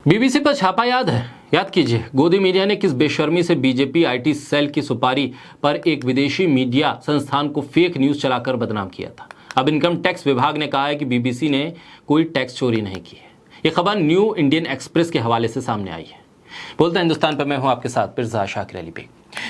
BBC पर छापा याद है? याद कीजिए, गोदी मीडिया ने किस बेशर्मी से बीजेपी आईटी सेल की सुपारी पर एक विदेशी मीडिया संस्थान को फेक न्यूज चलाकर बदनाम किया था। अब इनकम टैक्स विभाग ने कहा है कि बीबीसी ने कोई टैक्स चोरी नहीं की है। ये खबर न्यू इंडियन एक्सप्रेस के हवाले से सामने आई है। बोलते हिंदुस्तान पर मैं हूं आपके साथ पिरजा शाकिर अली पे।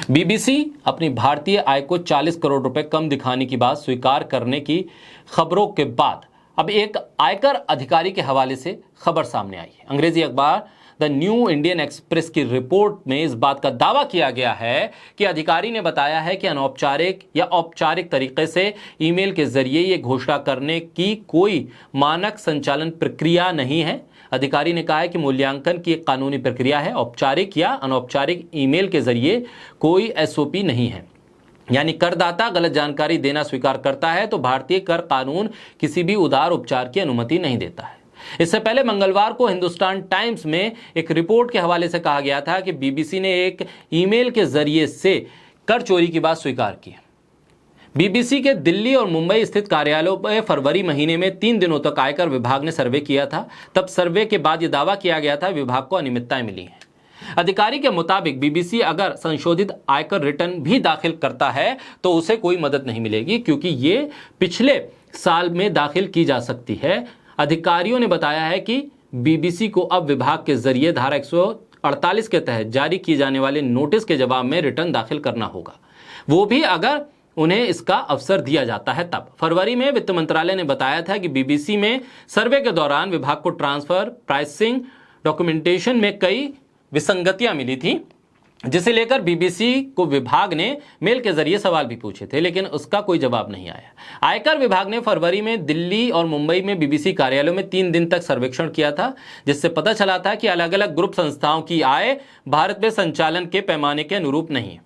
बीबीसी अपनी भारतीय आय को 40 करोड़ रुपए कम दिखाने की बात स्वीकार करने की खबरों के बाद अब एक आयकर अधिकारी के हवाले से खबर सामने आई है। अंग्रेजी अखबार द न्यू इंडियन एक्सप्रेस की रिपोर्ट में इस बात का दावा किया गया है कि अधिकारी ने बताया है कि अनौपचारिक या औपचारिक तरीके से ईमेल के जरिए यह घोषणा करने की कोई मानक संचालन प्रक्रिया नहीं है। अधिकारी ने कहा है कि मूल्यांकन की एक कानूनी प्रक्रिया है, औपचारिक या अनौपचारिक ईमेल के जरिए कोई एसओपी नहीं है। यानी करदाता गलत जानकारी देना स्वीकार करता है तो भारतीय कर कानून किसी भी उदार उपचार की अनुमति नहीं देता है। इससे पहले मंगलवार को हिंदुस्तान टाइम्स में एक रिपोर्ट के हवाले से कहा गया था कि बीबीसी ने एक ईमेल के जरिए से कर चोरी की बात स्वीकार की। बीबीसी के दिल्ली और मुंबई स्थित कार्यालयों पर फरवरी महीने में 3 दिनों तक आयकर विभाग ने सर्वे किया था। तब सर्वे के बाद यह दावा किया गया था विभाग को अनियमितताएं मिली हैं। अधिकारी के मुताबिक बीबीसी अगर संशोधित आयकर रिटर्न भी दाखिल करता है तो उसे कोई मदद नहीं मिलेगी, क्योंकि ये पिछले साल में दाखिल की जा सकती है। अधिकारियों ने बताया है कि बीबीसी को अब विभाग के जरिए धारा 148 के तहत जारी किए जाने वाले नोटिस के जवाब में रिटर्न दाखिल करना होगा, वो भी अगर उन्हें इसका अवसर दिया जाता है तब। फरवरी में वित्त मंत्रालय ने बताया था कि बीबीसी में सर्वे के दौरान विभाग को ट्रांसफर प्राइसिंग डॉक्यूमेंटेशन में कई विसंगतियां मिली थी, जिसे लेकर बीबीसी को विभाग ने मेल के जरिए सवाल भी पूछे थे, लेकिन उसका कोई जवाब नहीं आया। आयकर विभाग ने फरवरी में दिल्ली और मुंबई में बीबीसी कार्यालयों में 3 दिन तक सर्वेक्षण किया था, जिससे पता चला था कि अलग अलग ग्रुप संस्थाओं की आय भारत में संचालन के पैमाने के अनुरूप नहीं है।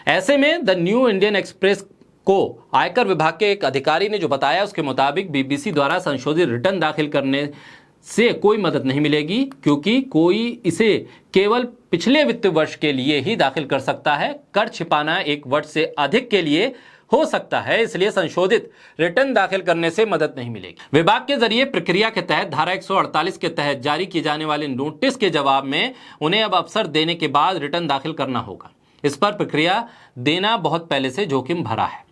ऐसे में द न्यू इंडियन एक्सप्रेस को आयकर विभाग के एक अधिकारी ने जो बताया, उसके मुताबिक बीबीसी द्वारा संशोधित रिटर्न दाखिल करने से कोई मदद नहीं मिलेगी, क्योंकि कोई इसे केवल पिछले वित्त वर्ष के लिए ही दाखिल कर सकता है। कर छिपाना 1 वर्ष से अधिक के लिए हो सकता है, इसलिए संशोधित रिटर्न दाखिल करने से मदद नहीं मिलेगी। विभाग के जरिए प्रक्रिया के तहत धारा 148 के तहत जारी किए जाने वाले नोटिस के जवाब में उन्हें अब अवसर देने के बाद रिटर्न दाखिल करना होगा। इस पर प्रक्रिया देना बहुत पहले से जोखिम भरा है।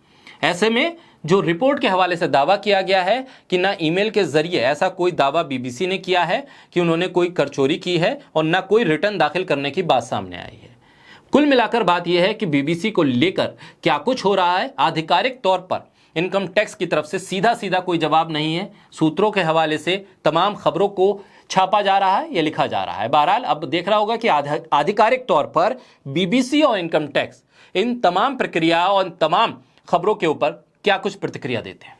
ऐसे में जो रिपोर्ट के हवाले से दावा किया गया है कि ना ईमेल के जरिए ऐसा कोई दावा बीबीसी ने किया है कि उन्होंने कोई कर चोरी की है, और ना कोई रिटर्न दाखिल करने की बात सामने आई है। कुल मिलाकर बात यह है कि बीबीसी को लेकर क्या कुछ हो रहा है, आधिकारिक तौर पर इनकम टैक्स की तरफ से सीधा सीधा कोई जवाब नहीं है। सूत्रों के हवाले से तमाम खबरों को छापा जा रहा है या लिखा जा रहा है। बहरहाल अब देख रहा होगा कि आधिकारिक तौर पर बीबीसी और इनकम टैक्स इन तमाम प्रक्रिया और तमाम खबरों के ऊपर क्या कुछ प्रतिक्रिया देते हैं।